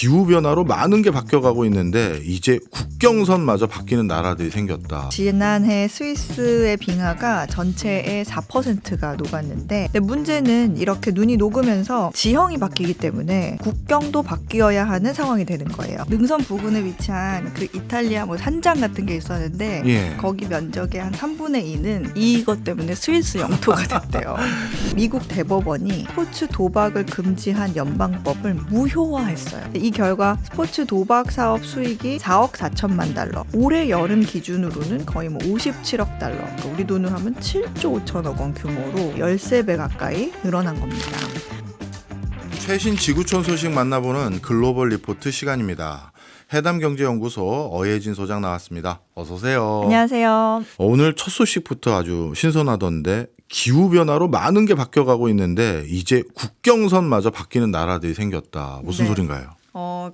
기후변화로 많은 게 바뀌어가고 있는데 이제 국경선마저 바뀌는 나라들이 생겼다. 지난해 스위스의 빙하가 전체의 4%가 녹았는데, 근데 문제는 이렇게 눈이 녹으면서 지형이 바뀌기 때문에 국경도 바뀌어야 하는 상황이 되는 거예요. 능선 부근에 위치한 그 이탈리아 산장 같은 게 있었는데 예. 거기 면적의 한 3분의 2는 이것 때문에 스위스 영토가 됐대요. 미국 대법원이 스포츠 도박을 금지한 연방법을 무효화했어요. 이 결과 스포츠 도박 사업 수익이 4억 4천만 달러, 올해 여름 기준으로는 거의 57억 달러, 그러니까 우리 돈으로 하면 7조 5천억 원 규모로 13배 가까이 늘어난 겁니다. 최신 지구촌 소식 만나보는 글로벌 리포트 시간입니다. 해담경제연구소 어예진 소장 나왔습니다. 어서 오세요. 안녕하세요. 오늘 첫 소식부터 아주 신선하던데 기후변화로 많은 게 바뀌어가고 있는데 이제 국경선마저 바뀌는 나라들이 생겼다. 무슨 네. 소린가요?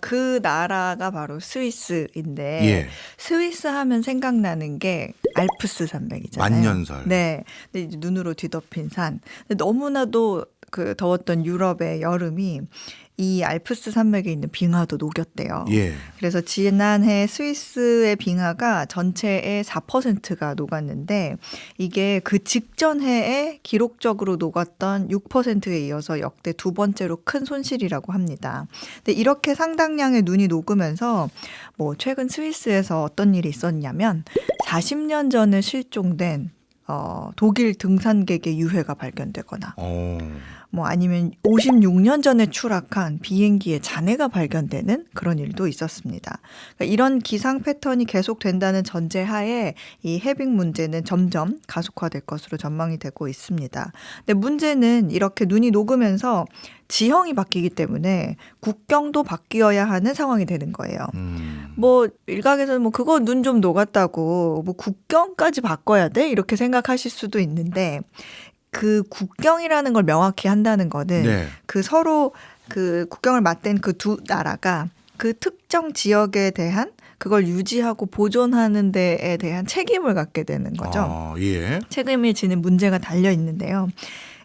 그 나라가 바로 스위스인데, 예. 스위스 하면 생각나는 게 알프스 산맥이잖아요. 만년설. 네. 근데 이제 눈으로 뒤덮인 산. 근데 너무나도 그 더웠던 유럽의 여름이 이 알프스 산맥에 있는 빙하도 녹였대요. 예. 그래서 지난해 스위스의 빙하가 전체의 4%가 녹았는데, 이게 그 직전 해에 기록적으로 녹았던 6%에 이어서 역대 두 번째로 큰 손실이라고 합니다. 근데 이렇게 상당량의 눈이 녹으면서 최근 스위스에서 어떤 일이 있었냐면 40년 전에 실종된 독일 등산객의 유해가 발견되거나 아니면 56년 전에 추락한 비행기의 잔해가 발견되는 그런 일도 있었습니다. 그러니까 이런 기상 패턴이 계속된다는 전제하에 이 해빙 문제는 점점 가속화될 것으로 전망이 되고 있습니다. 근데 문제는 이렇게 눈이 녹으면서 지형이 바뀌기 때문에 국경도 바뀌어야 하는 상황이 되는 거예요. 일각에서는 그거 눈 좀 녹았다고 국경까지 바꿔야 돼? 이렇게 생각하실 수도 있는데, 그 국경이라는 걸 명확히 한다는 거는 네. 그 서로 그 국경을 맞댄 그 두 나라가 그 특정 지역에 대한 그걸 유지하고 보존하는 데에 대한 책임을 갖게 되는 거죠. 예. 책임을 지는 문제가 달려 있는데요.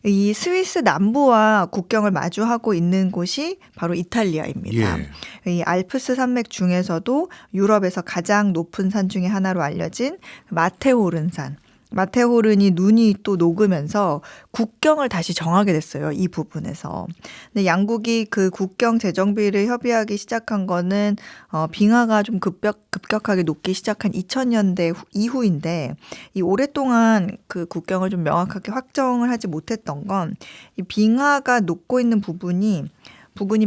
이 스위스 남부와 국경을 마주하고 있는 곳이 바로 이탈리아입니다. 예. 이 알프스 산맥 중에서도 유럽에서 가장 높은 산 중에 하나로 알려진 마테호른산. 마테호른이 눈이 또 녹으면서 국경을 다시 정하게 됐어요. 이 부분에서. 근데 양국이 그 국경 재정비를 협의하기 시작한 거는 빙하가 좀 급격하게 녹기 시작한 2000년대 이후인데, 이 오랫동안 그 국경을 좀 명확하게 확정을 하지 못했던 건 이 빙하가 녹고 있는 부분이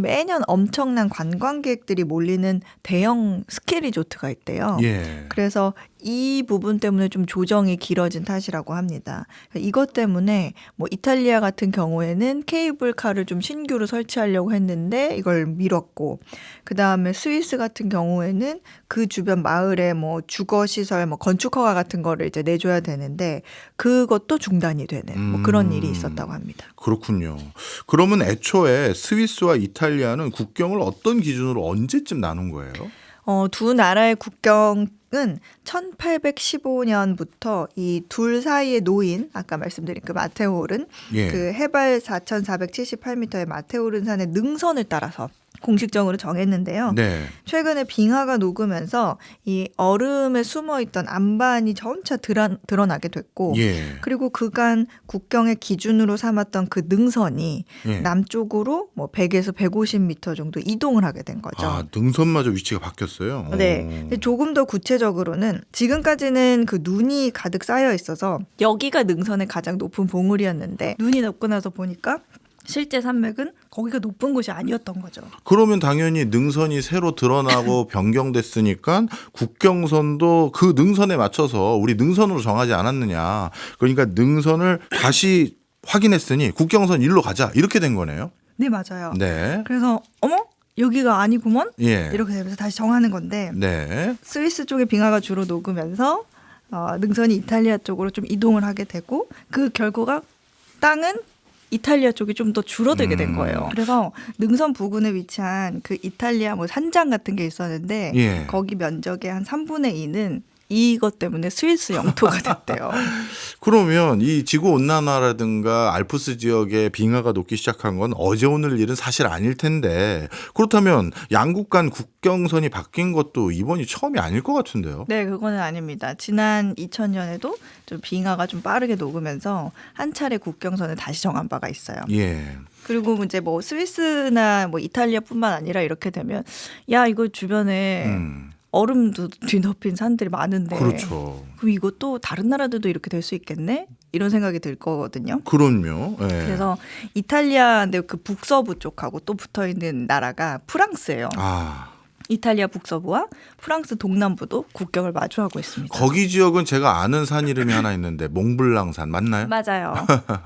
매년 엄청난 관광객들이 몰리는 대형 스키 리조트가 있대요. 예. 그래서 이 부분 때문에 좀 조정이 길어진 탓이라고 합니다. 이것 때문에 이탈리아 같은 경우에는 케이블카를 좀 신규로 설치하려고 했는데 이걸 미뤘고, 그다음에 스위스 같은 경우에는 그 주변 마을에 주거시설, 건축 허가 같은 거를 이제 내줘야 되는데 그것도 중단이 되는 그런 일이 있었다고 합니다. 그렇군요. 그러면 애초에 스위스와 이탈리아는 국경을 어떤 기준으로 언제쯤 나눈 거예요? 두 나라의 국경은 1815년부터 이 둘 사이에 놓인, 아까 말씀드린 그 마테호른, 예. 그 해발 4,478m의 마테호른 산의 능선을 따라서 공식적으로 정했는데요. 네. 최근에 빙하가 녹으면서 이 얼음에 숨어있던 안반이 점차 드러나게 됐고, 예. 그리고 그간 국경의 기준으로 삼았던 그 능선이 예. 남쪽으로 100에서 150m 정도 이동을 하게 된 거죠. 능선마저 위치가 바뀌었어요. 네. 근데 조금 더 구체적으로는 지금까지는 그 눈이 가득 쌓여 있어서 여기가 능선의 가장 높은 봉우리였는데, 눈이 녹고 나서 보니까 실제 산맥은 거기가 높은 곳이 아니었던 거죠. 그러면 당연히 능선이 새로 드러나고 변경됐으니까 국경선도 그 능선에 맞춰서 우리 능선으로 정하지 않았느냐. 그러니까 능선을 다시 확인했으니 국경선 일로 가자. 이렇게 된 거네요. 네, 맞아요. 네. 그래서 여기가 아니구먼? 예. 이렇게 되면서 다시 정하는 건데, 네. 스위스 쪽에 빙하가 주로 녹으면서 능선이 이탈리아 쪽으로 좀 이동을 하게 되고, 그 결과가 땅은 이탈리아 쪽이 좀 더 줄어들게 된 거예요. 그래서 능선 부근에 위치한 그 이탈리아 산장 같은 게 있었는데 예. 거기 면적의 한 3분의 2는 이것 때문에 스위스 영토가 됐대요. 그러면 이 지구 온난화라든가 알프스 지역에 빙하가 녹기 시작한 건 어제 오늘 일은 사실 아닐 텐데 그렇다면 양국 간 국경선이 바뀐 것도 이번이 처음이 아닐 것 같은데요. 네, 그거는 아닙니다. 지난 2000년에도 좀 빙하가 좀 빠르게 녹으면서 한 차례 국경선을 다시 정한 바가 있어요. 예. 그리고 이제 뭐 스위스나 뭐 이탈리아뿐만 아니라 이렇게 되면 야 이거 주변에 얼음도 뒤덮인 산들이 많은데 그렇죠. 그럼 이것도 다른 나라들도 이렇게 될 수 있겠네? 이런 생각이 들 거거든요. 그럼요. 예. 그래서 이탈리아인데 그 북서부 쪽하고 또 붙어 있는 나라가 프랑스예요. 아. 이탈리아 북서부와 프랑스 동남부도 국경을 마주하고 있습니다. 거기 지역은 제가 아는 산 이름이 하나 있는데 몽블랑산 맞나요? 맞아요.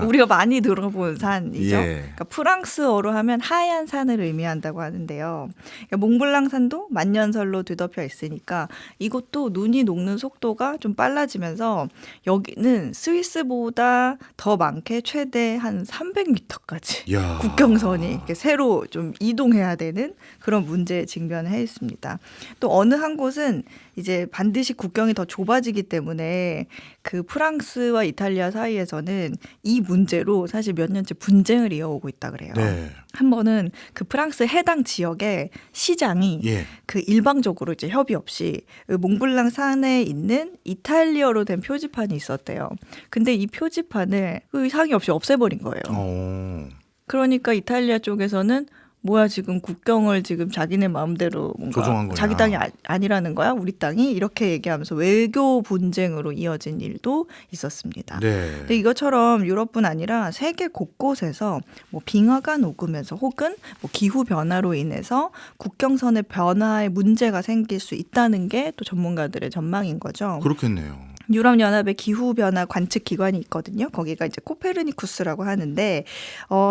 우리가 많이 들어본 산이죠. 예. 그러니까 프랑스어로 하면 하얀 산을 의미한다고 하는데요. 그러니까 몽블랑산도 만년설로 뒤덮여 있으니까 이것도 눈이 녹는 속도가 좀 빨라지면서 여기는 스위스보다 더 많게 최대 한 300m까지 야. 국경선이 이렇게 새로 좀 이동해야 되는 그런 문제에 직면해 있습니다. 또 어느 한 곳은 이제 반드시 국경이 더 좁아지기 때문에 그 프랑스와 이탈리아 사이에서는 이 문제로 사실 몇 년째 분쟁을 이어오고 있다 그래요. 네. 한 번은 그 프랑스 해당 지역의 시장이 예. 그 일방적으로 이제 협의 없이 그 몽블랑 산에 있는 이탈리아로 된 표지판이 있었대요. 근데 이 표지판을 그 상의 없이 없애버린 거예요. 그러니까 이탈리아 쪽에서는 뭐야 지금 국경을 지금 자기네 마음대로 뭔가 조정한 거냐. 자기 땅이 아니라는 거야 우리 땅이 이렇게 얘기하면서 외교 분쟁으로 이어진 일도 있었습니다. 네. 근데 이것처럼 유럽뿐 아니라 세계 곳곳에서 뭐 빙하가 녹으면서 혹은 뭐 기후 변화로 인해서 국경선의 변화에 문제가 생길 수 있다는 게 또 전문가들의 전망인 거죠. 그렇겠네요. 유럽연합의 기후변화 관측 기관이 있거든요. 거기가 이제 코페르니쿠스라고 하는데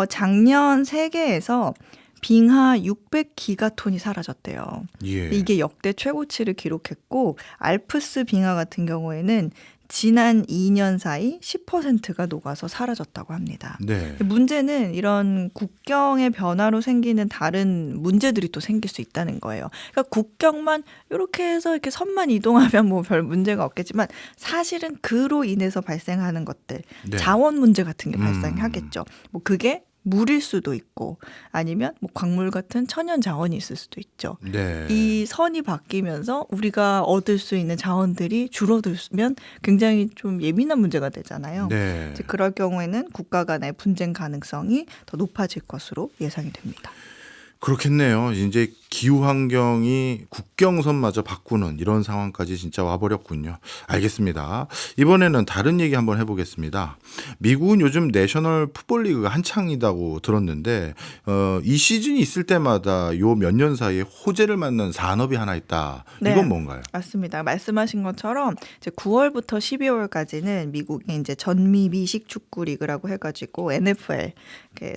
작년 세계에서 빙하 600기가톤이 사라졌대요. 예. 이게 역대 최고치를 기록했고 알프스 빙하 같은 경우에는 지난 2년 사이 10%가 녹아서 사라졌다고 합니다. 네. 문제는 이런 국경의 변화로 생기는 다른 문제들이 또 생길 수 있다는 거예요. 그러니까 국경만 이렇게 해서 이렇게 선만 이동하면 뭐 별 문제가 없겠지만 사실은 그로 인해서 발생하는 것들, 네. 자원 문제 같은 게 발생하겠죠. 뭐 그게 물일 수도 있고 아니면 뭐 광물 같은 천연 자원이 있을 수도 있죠. 네. 이 선이 바뀌면서 우리가 얻을 수 있는 자원들이 줄어들면 굉장히 좀 예민한 문제가 되잖아요. 네. 이제 그럴 경우에는 국가 간의 분쟁 가능성이 더 높아질 것으로 예상이 됩니다. 그렇겠네요. 이제 기후 환경이 국경선마저 바꾸는 이런 상황까지 진짜 와버렸군요. 알겠습니다. 이번에는 다른 얘기 한번 해보겠습니다. 미국은 요즘 내셔널 풋볼 리그가 한창이라고 들었는데 이 시즌이 있을 때마다 요 몇 년 사이에 호재를 맞는 산업이 하나 있다. 네. 이건 뭔가요? 맞습니다. 말씀하신 것처럼 이제 9월부터 12월까지는 미국의 이제 전미 미식 축구 리그라고 해가지고 NFL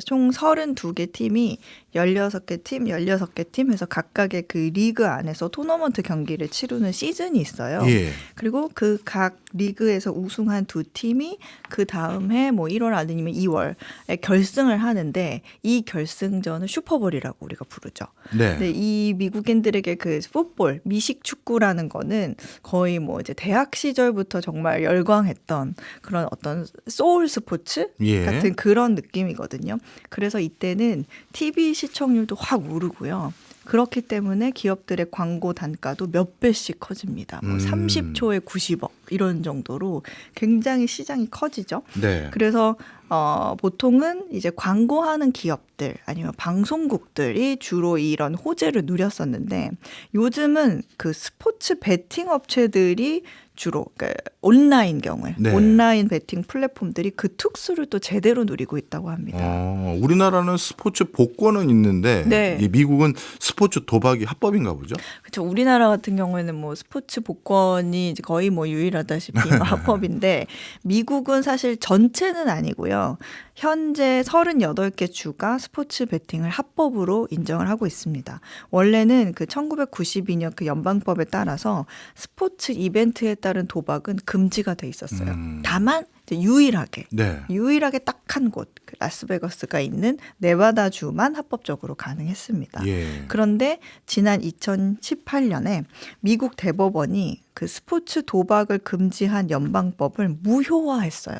총 32개 팀이 16개 팀, 16개 팀 해서 각각의 그 리그 안에서 토너먼트 경기를 치르는 시즌이 있어요. 예. 그리고 그 각 리그에서 우승한 두 팀이 그 다음 해 뭐 1월 아니면 2월에 결승을 하는데 이 결승전을 슈퍼볼이라고 우리가 부르죠. 네. 근데 이 미국인들에게 그 풋볼, 미식 축구라는 거는 거의 뭐 이제 대학 시절부터 정말 열광했던 그런 어떤 소울 스포츠 예. 같은 그런 느낌이거든요. 그래서 이때는 TV 시청률도 확 오르고요. 그렇기 때문에 기업들의 광고 단가도 몇 배씩 커집니다. 뭐 30초에 90억 이런 정도로 굉장히 시장이 커지죠. 네. 그래서 보통은 이제 광고하는 기업들 아니면 방송국들이 주로 이런 호재를 누렸었는데 요즘은 그 스포츠 베팅 업체들이 주로 그러니까 온라인 경우에 네. 온라인 베팅 플랫폼들이 그 특수를 또 제대로 누리고 있다고 합니다. 우리나라는 스포츠 복권은 있는데 네. 이 미국은 스포츠 도박이 합법인가 보죠? 그렇죠. 우리나라 같은 경우에는 뭐 스포츠 복권이 이제 거의 뭐 유일하다시피 합법인데 미국은 사실 전체는 아니고요. 현재 38개 주가 스포츠 베팅을 합법으로 인정을 하고 있습니다. 원래는 그 1992년 그 연방법에 따라서 스포츠 이벤트에 따른 도박은 금지가 돼 있었어요. 다만 이제 유일하게 딱 한 곳, 그 라스베가스가 있는 네바다주만 합법적으로 가능했습니다. 예. 그런데 지난 2018년에 미국 대법원이 그 스포츠 도박을 금지한 연방법을 무효화했어요.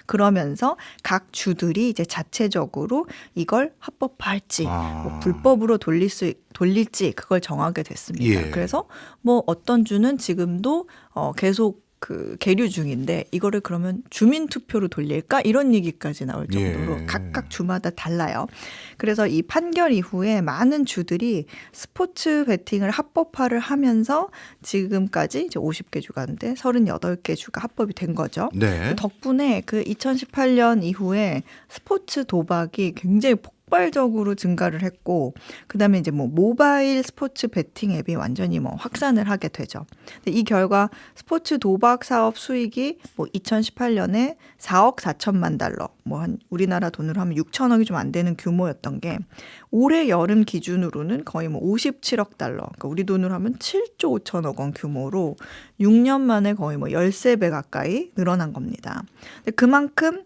그러면서 각 주들이 이제 자체적으로 이걸 합법화할지 뭐 불법으로 돌릴지 그걸 정하게 됐습니다. 예. 그래서 뭐 어떤 주는 지금도 계속 그 계류 중인데 이거를 그러면 주민 투표로 돌릴까 이런 얘기까지 나올 정도로 예. 각각 주마다 달라요. 그래서 이 판결 이후에 많은 주들이 스포츠 베팅을 합법화를 하면서 지금까지 이제 50개 주가 있는데 38개 주가 합법이 된 거죠. 네. 덕분에 그 2018년 이후에 스포츠 도박이 굉장히 폭발적으로 증가를 했고, 그다음에 이제 뭐 모바일 스포츠 베팅 앱이 완전히 뭐 확산을 하게 되죠. 근데 이 결과 스포츠 도박 사업 수익이 뭐 2018년에 4억 4천만 달러, 뭐 한 우리나라 돈으로 하면 6천억이 좀 안 되는 규모였던 게 올해 여름 기준으로는 거의 뭐 57억 달러, 그러니까 우리 돈으로 하면 7조 5천억 원 규모로 6년 만에 거의 뭐 13배 가까이 늘어난 겁니다. 근데 그만큼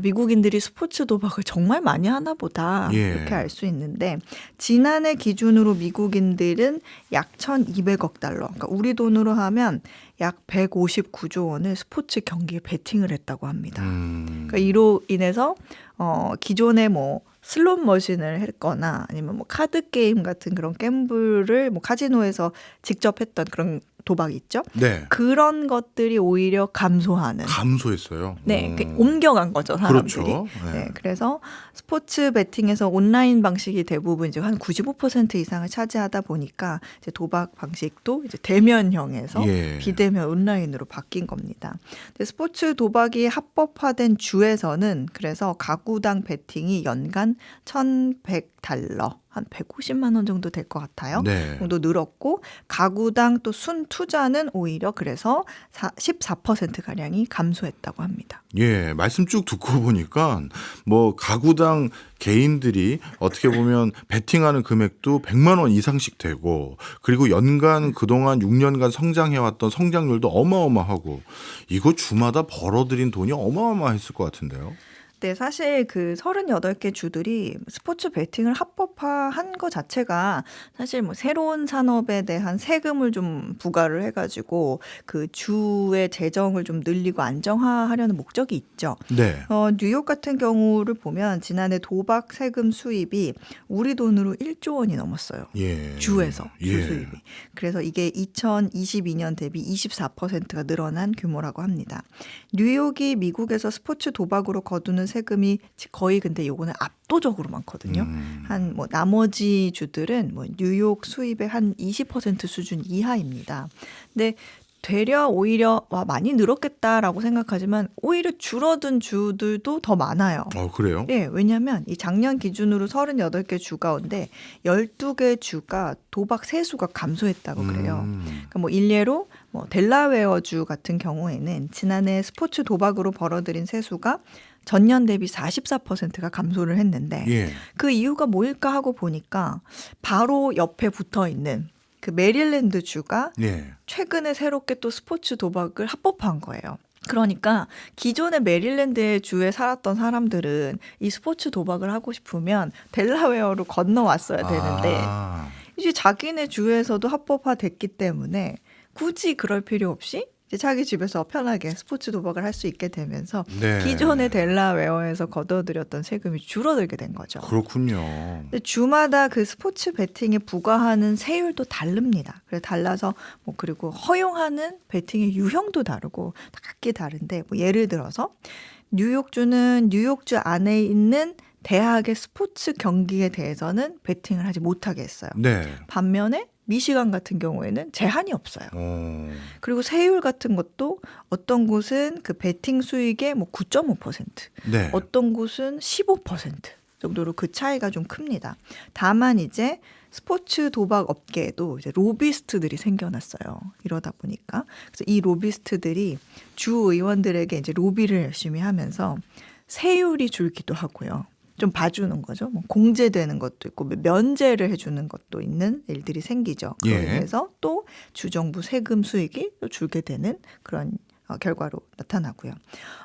미국인들이 스포츠 도박을 정말 많이 하나 보다 예. 이렇게 알 수 있는데 지난해 기준으로 미국인들은 약 1,200억 달러, 그러니까 우리 돈으로 하면 약 159조 원을 스포츠 경기에 베팅을 했다고 합니다. 그러니까 이로 인해서 기존에 뭐 슬롯 머신을 했거나 아니면 뭐 카드 게임 같은 그런 갬블을 뭐 카지노에서 직접 했던 그런 도박 있죠. 네. 그런 것들이 오히려 감소하는. 감소했어요. 네, 옮겨간 거죠, 사람들이. 그렇죠. 네. 네, 그래서 스포츠 베팅에서 온라인 방식이 대부분 이제 한 95% 이상을 차지하다 보니까 이제 도박 방식도 이제 대면형에서 예. 비대면 온라인으로 바뀐 겁니다. 근데 스포츠 도박이 합법화된 주에서는 그래서 가구당 베팅이 연간 1,100달러, 한 150만 원 정도 될 것 같아요. 네. 정도 늘었고 가구당 또 순 투자는 오히려 그래서 14%가량이 감소했다고 합니다. 예, 말씀 쭉 듣고 보니까 뭐 가구당 개인들이 어떻게 보면 베팅하는 금액도 100만 원 이상씩 되고 그리고 연간 그동안 6년간 성장해왔던 성장률도 어마어마하고 이거 주마다 벌어들인 돈이 어마어마했을 것 같은데요. 네, 사실 그 38개 주들이 스포츠 베팅을 합법화한 것 자체가 사실 뭐 새로운 산업에 대한 세금을 좀 부과를 해가지고 그 주의 재정을 좀 늘리고 안정화하려는 목적이 있죠. 네. 뉴욕 같은 경우를 보면 지난해 도박 세금 수입이 우리 돈으로 1조 원이 넘었어요. 예. 주에서 주 예. 수입이. 그래서 이게 2022년 대비 24%가 늘어난 규모라고 합니다. 뉴욕이 미국에서 스포츠 도박으로 거두는 세금이 거의 근데 요거는 압도적으로 많거든요. 한 뭐 나머지 주들은 뭐 뉴욕 수입의 한 20% 수준 이하입니다. 근데 되려 오히려 와 많이 늘었겠다라고 생각하지만 오히려 줄어든 주들도 더 많아요. 그래요? 예, 왜냐하면 이 작년 기준으로 38개 주 가운데 12개 주가 도박 세수가 감소했다고 그래요. 그러니까 뭐 일례로 뭐 델라웨어 주 같은 경우에는 지난해 스포츠 도박으로 벌어들인 세수가 전년 대비 44%가 감소를 했는데 예. 그 이유가 뭘까 하고 보니까 바로 옆에 붙어 있는 그 메릴랜드 주가 예. 최근에 새롭게 또 스포츠 도박을 합법화한 거예요. 그러니까 기존의 메릴랜드 주에 살았던 사람들은 이 스포츠 도박을 하고 싶으면 델라웨어로 건너왔어야 되는데 이제 자기네 주에서도 합법화됐기 때문에 굳이 그럴 필요 없이 이제 자기 집에서 편하게 스포츠 도박을 할 수 있게 되면서 네. 기존의 델라웨어에서 걷어들였던 세금이 줄어들게 된 거죠. 그렇군요. 근데 주마다 그 스포츠 베팅에 부과하는 세율도 다릅니다. 그래서 달라서 뭐 그리고 허용하는 베팅의 유형도 다르고 각기 다른데 뭐 예를 들어서 뉴욕주는 뉴욕주 안에 있는 대학의 스포츠 경기에 대해서는 베팅을 하지 못하게 했어요. 네. 반면에 미시간 같은 경우에는 제한이 없어요. 그리고 세율 같은 것도 어떤 곳은 그 베팅 수익의 뭐 9.5%, 네. 어떤 곳은 15% 정도로 그 차이가 좀 큽니다. 다만 이제 스포츠 도박 업계에도 이제 로비스트들이 생겨났어요. 이러다 보니까 그래서 이 로비스트들이 주 의원들에게 이제 로비를 열심히 하면서 세율이 줄기도 하고요. 좀 봐주는 거죠. 뭐 공제되는 것도 있고 면제를 해주는 것도 있는 일들이 생기죠. 그로 예. 인해서 또 주정부 세금 수익이 또 줄게 되는 그런 결과로 나타나고요.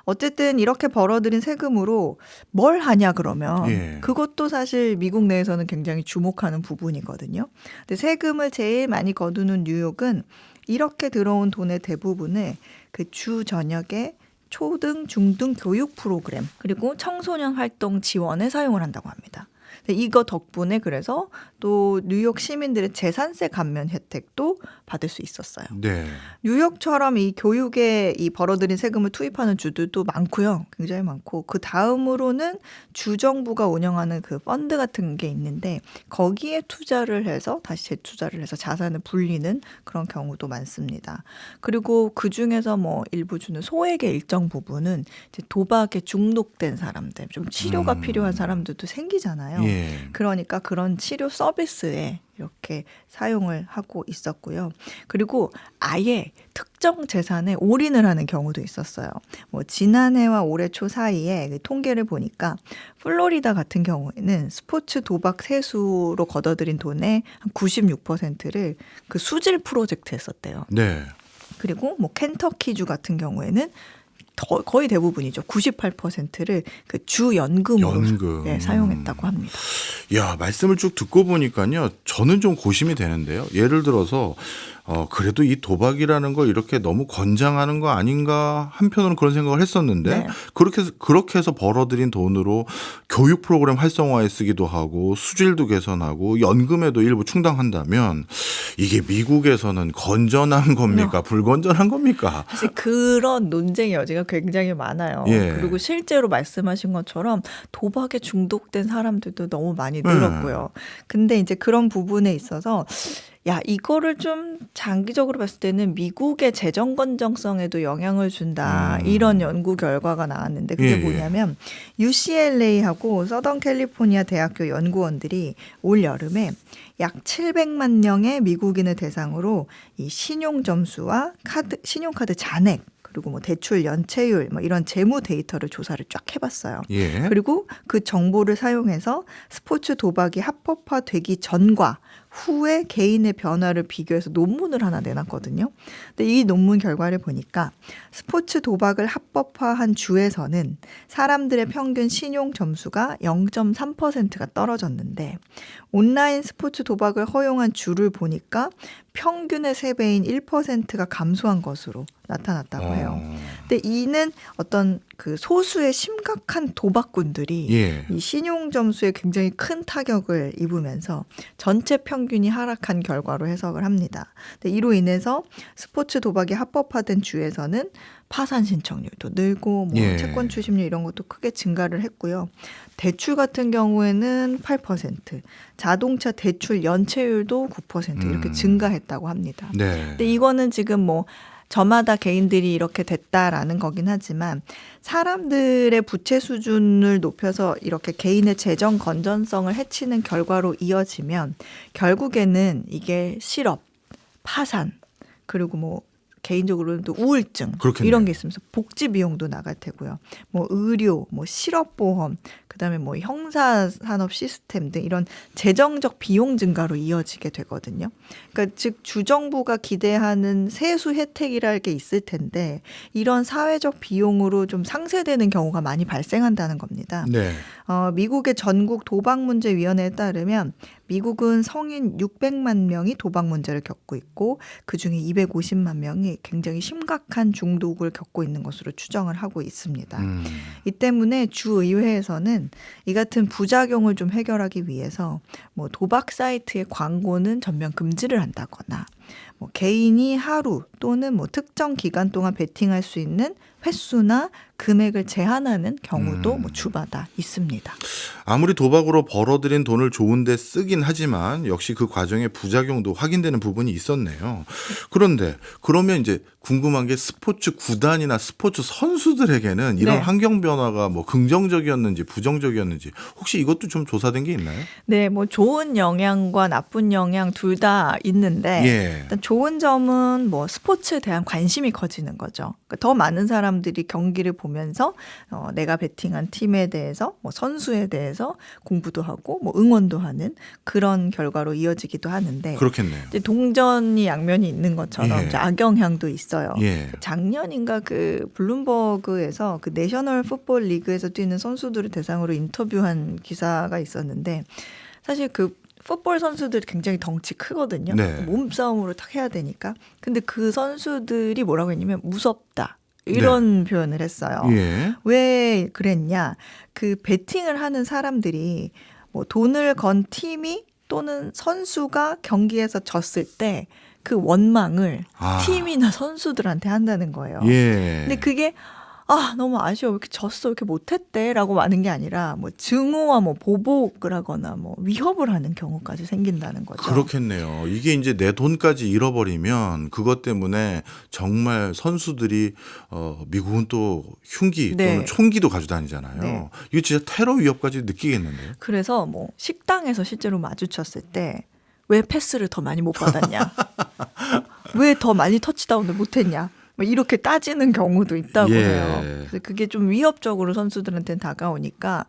어쨌든 이렇게 벌어들인 세금으로 뭘 하냐 그러면 예. 그것도 사실 미국 내에서는 굉장히 주목하는 부분이거든요. 근데 세금을 제일 많이 거두는 뉴욕은 이렇게 들어온 돈의 대부분을 그 주 전역에 초등, 중등 교육 프로그램 그리고 청소년 활동 지원에 사용을 한다고 합니다. 이거 덕분에 그래서 또 뉴욕 시민들의 재산세 감면 혜택도 받을 수 있었어요. 네. 뉴욕처럼 이 교육에 이 벌어들인 세금을 투입하는 주들도 많고요. 굉장히 많고 그 다음으로는 주정부가 운영하는 그 펀드 같은 게 있는데 거기에 투자를 해서 다시 재투자를 해서 자산을 불리는 그런 경우도 많습니다. 그리고 그 중에서 뭐 일부 주는 소액의 일정 부분은 이제 도박에 중독된 사람들, 좀 치료가 필요한 사람들도 생기잖아요. 예. 그러니까 그런 치료 서비스에 이렇게 사용을 하고 있었고요. 그리고 아예 특정 재산에 올인을 하는 경우도 있었어요. 뭐 지난해와 올해 초 사이에 그 통계를 보니까 플로리다 같은 경우에는 스포츠 도박 세수로 걷어들인 돈의 한 96%를 그 수질 프로젝트에 썼대요. 네. 그리고 뭐 켄터키주 같은 경우에는 거의 대부분이죠. 98%를 그 주연금으로 연금. 네, 사용했다고 합니다. 야, 말씀을 쭉 듣고 보니까요. 저는 좀 고심이 되는데요. 예를 들어서 그래도 이 도박이라는 걸 이렇게 너무 권장하는 거 아닌가 한편으로는 그런 생각을 했었는데 네. 그렇게 해서 벌어들인 돈으로 교육 프로그램 활성화에 쓰기도 하고 수질도 개선하고 연금에도 일부 충당한다면 이게 미국에서는 건전한 겁니까? 불건전한 겁니까? 사실 그런 논쟁의 여지가 굉장히 많아요. 예. 그리고 실제로 말씀하신 것처럼 도박에 중독된 사람들도 너무 많이 늘었고요. 근데 이제 그런 부분에 있어서 야, 이거를 좀 장기적으로 봤을 때는 미국의 재정 건전성에도 영향을 준다. 이런 연구 결과가 나왔는데 그게 예, 예. 뭐냐면 UCLA하고 서던 캘리포니아 대학교 연구원들이 올 여름에 약 700만 명의 미국인을 대상으로 이 신용 점수와 신용카드 잔액 그리고 뭐 대출 연체율 뭐 이런 재무 데이터를 조사를 쫙 해봤어요. 예. 그리고 그 정보를 사용해서 스포츠 도박이 합법화되기 전과 후에 개인의 변화를 비교해서 논문을 하나 내놨거든요. 근데 이 논문 결과를 보니까 스포츠 도박을 합법화한 주에서는 사람들의 평균 신용 점수가 0.3%가 떨어졌는데 온라인 스포츠 도박을 허용한 주를 보니까 평균의 3배인 1%가 감소한 것으로 나타났다고 해요. 근데 이는 어떤 그 소수의 심각한 도박꾼들이 예. 이 신용 점수에 굉장히 큰 타격을 입으면서 전체 평균이 하락한 결과로 해석을 합니다. 근데 이로 인해서 스포츠 도박이 합법화된 주에서는 파산 신청률도 늘고 뭐 예. 채권 추심률 이런 것도 크게 증가를 했고요. 대출 같은 경우에는 8%, 자동차 대출 연체율도 9% 이렇게 증가했다고 합니다. 네. 근데 이거는 지금 뭐 저마다 개인들이 이렇게 됐다라는 거긴 하지만 사람들의 부채 수준을 높여서 이렇게 개인의 재정 건전성을 해치는 결과로 이어지면 결국에는 이게 실업, 파산, 그리고 뭐 개인적으로는 또 우울증 그렇겠네요. 이런 게 있으면서 복지 비용도 나갈 테고요. 뭐 의료, 뭐 실업보험, 그다음에 뭐 형사산업 시스템 등 이런 재정적 비용 증가로 이어지게 되거든요. 그러니까 즉 주정부가 기대하는 세수 혜택이랄 게 있을 텐데 이런 사회적 비용으로 좀 상쇄되는 경우가 많이 발생한다는 겁니다. 네. 미국의 전국 도박문제위원회에 따르면 미국은 성인 600만 명이 도박 문제를 겪고 있고 그중에 250만 명이 굉장히 심각한 중독을 겪고 있는 것으로 추정을 하고 있습니다. 이 때문에 주의회에서는 이 같은 부작용을 좀 해결하기 위해서 뭐 도박 사이트의 광고는 전면 금지를 한다거나 뭐 개인이 하루 또는 뭐 특정 기간 동안 베팅할 수 있는 횟수나 금액을 제한하는 경우도 뭐 주마다 있습니다. 아무리 도박으로 벌어들인 돈을 좋은 데 쓰긴 하지만 역시 그 과정에 부작용도 확인되는 부분이 있었네요. 그런데 그러면 이제 궁금한 게 스포츠 구단이나 스포츠 선수들에게는 이런 네. 환경 변화가 뭐 긍정적이었는지 부정적이었는지 혹시 이것도 좀 조사된 게 있나요? 네, 뭐 좋은 영향과 나쁜 영향 둘 다 있는데 예. 일단 좋은 점은 뭐 스포츠에 대한 관심이 커지는 거죠. 그러니까 더 많은 사람들이 경기를 보면서 내가 베팅한 팀에 대해서 뭐 선수에 대해서 공부도 하고 뭐 응원도 하는 그런 결과로 이어지기도 하는데 그렇겠네요. 이제 동전이 양면이 있는 것처럼 예. 이제 악영향도 있어요. 예. 작년인가 그 블룸버그에서 그 내셔널 풋볼 리그에서 뛰는 선수들을 대상으로 인터뷰한 기사가 있었는데 사실 그 풋볼 선수들이 굉장히 덩치 크거든요. 네. 몸싸움으로 탁 해야 되니까. 근데 그 선수들이 뭐라고 했냐면 무섭다. 이런 표현을 했어요. 예. 왜 그랬냐? 그 배팅을 하는 사람들이 뭐 돈을 건 팀이 또는 선수가 경기에서 졌을 때 그 원망을 팀이나 선수들한테 한다는 거예요. 예. 근데 그게 너무 아쉬워. 왜 이렇게 졌어? 왜 이렇게 못했대? 라고 하는 게 아니라 뭐 증오와 뭐 보복을 하거나 뭐 위협을 하는 경우까지 생긴다는 거죠. 그렇겠네요. 이게 이제 내 돈까지 잃어버리면 그것 때문에 정말 선수들이 미국은 또 흉기 또는 네. 총기도 가지고 다니잖아요. 네. 이거 진짜 테러 위협까지 느끼겠는데요. 그래서 뭐 식당에서 실제로 마주쳤을 때 왜 패스를 더 많이 못 받았냐? 왜 더 많이 터치다운을 못했냐? 뭐 이렇게 따지는 경우도 있다고 예. 해요. 그래서 그게 좀 위협적으로 선수들한테는 다가오니까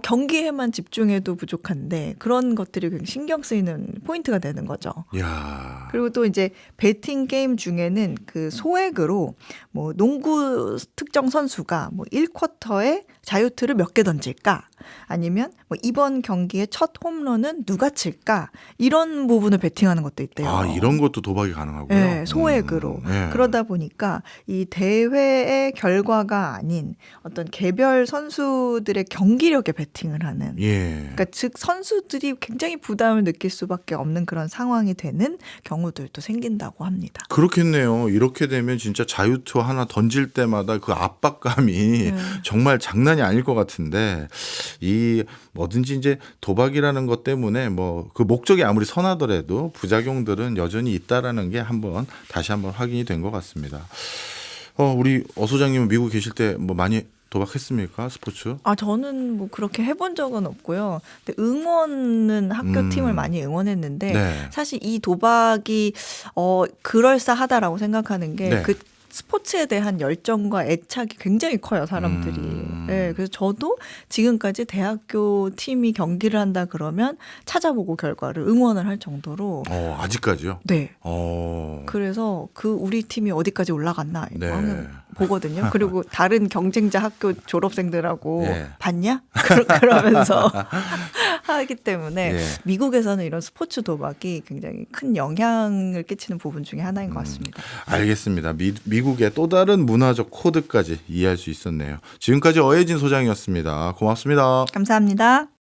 경기에만 집중해도 부족한데 그런 것들이 굉장히 신경 쓰이는 포인트가 되는 거죠. 야. 그리고 또 이제 배팅 게임 중에는 그 소액으로 뭐 농구 특정 선수가 뭐 1쿼터에 자유투를 몇 개 던질까? 아니면 뭐 이번 경기의 첫 홈런은 누가 칠까? 이런 부분을 배팅하는 것도 있대요. 이런 것도 도박이 가능하고요. 네, 소액으로. 예. 그러다 보니까 이 대회의 결과가 아닌 어떤 개별 선수들의 경기력에 배팅을 하는. 예. 그러니까 즉 선수들이 굉장히 부담을 느낄 수밖에 없는 그런 상황이 되는 경우들도 생긴다고 합니다. 그렇겠네요. 이렇게 되면 진짜 자유투 하나 던질 때마다 그 압박감이 정말 장난이 아닐 것 같은데 이 뭐든지 이제 도박이라는 것 때문에 뭐 그 목적이 아무리 선하더라도 부작용들은 여전히 있다라는 게 다시 한번 확인이 된 것 같습니다. 우리 어 소장님은 미국 계실 때 뭐 많이 도박했습니까? 스포츠? 저는 뭐 그렇게 해본 적은 없고요. 근데 응원은 학교 팀을 많이 응원했는데 네. 사실 이 도박이 그럴싸하다라고 생각하는 게 네. 그 스포츠에 대한 열정과 애착이 굉장히 커요, 사람들이. 네, 그래서 저도 지금까지 대학교 팀이 경기를 한다 그러면 찾아보고 결과를 응원을 할 정도로. 아직까지요? 네. 어. 그래서 우리 팀이 어디까지 올라갔나 이거 네. 하면 보거든요. 그리고 다른 경쟁자 학교 졸업생들하고 예. 봤냐? 그러면서 하기 때문에 예. 미국에서는 이런 스포츠 도박이 굉장히 큰 영향을 끼치는 부분 중에 하나인 것 같습니다. 알겠습니다. 미국의 또 다른 문화적 코드까지 이해할 수 있었네요. 지금까지 어혜진 소장이었습니다. 고맙습니다. 감사합니다.